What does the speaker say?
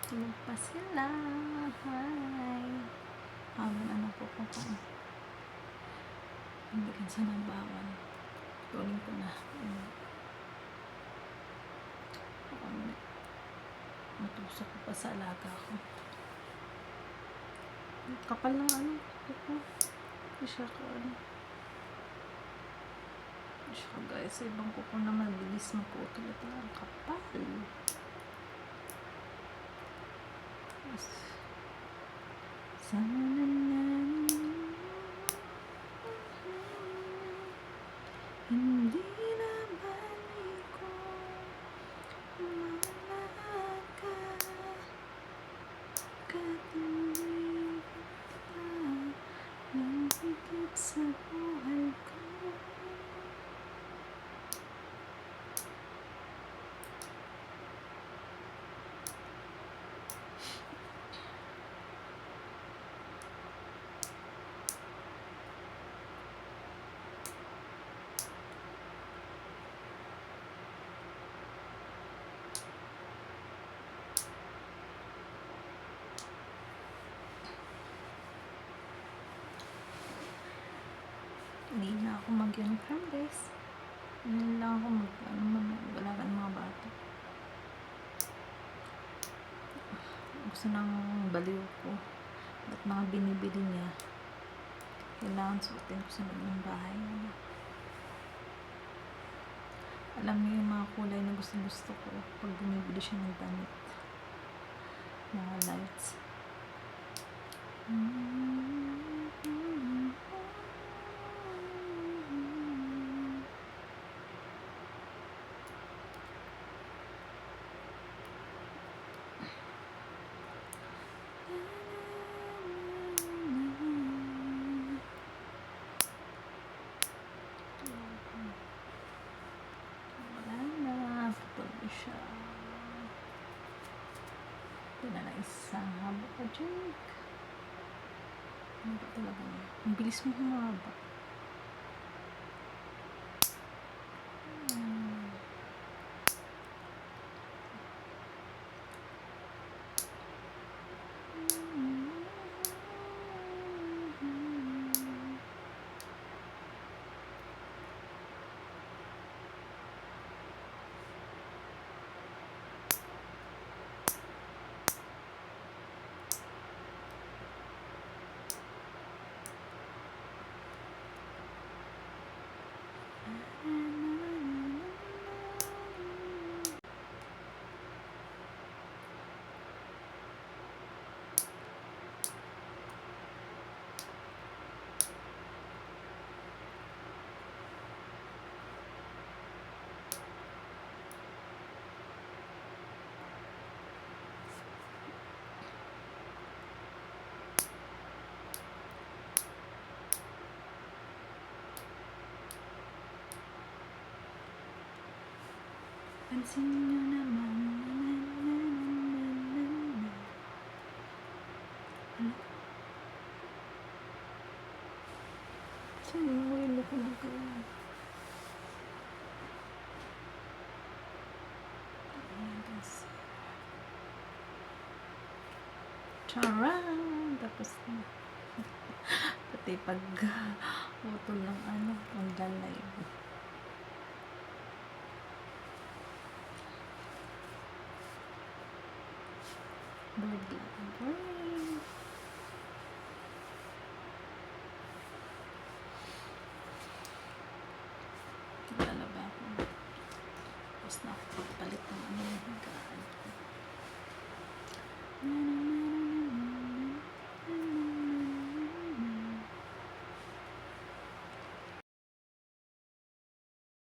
Tulog pa sila. Hi. Habang anak ko pa. Hindi ka sa ng bawal. Tuloy ko na. Matusok ko pa sa alaga ko. Kapal ng ano. Hindi siya ka ano. Hindi siya ka guys. Sa ibang kuko naman. Bilis magputol. Ito ang kapal. Sana naman hindi na balik ko malaga katuloy kita ng higit sa buhay ko. Hindi na ako mag-uniform guys. Hindi lang ako mag-alaga ng mga bata. Gusto ng baliw ko. At mga binibili niya. Kailangan suotin ko sa loob ng bahay. Alam niyo yung mga kulay na gusto ko pag bumibili siya ng damit. Mga lights. Siya. Ito na isang haba ka, Jake. Ano ba talaga niya? Ang bilis mo humaba. Pansin nyo naman. Ano? Saan yung ulo ko nagkaroon? Ayan guys. Charan! Tapos na. Pati pag utol ng ano, mag-live. Bird lang. Lalaba ako. Tapos na ako pagpalit ng ano yung higaan ko.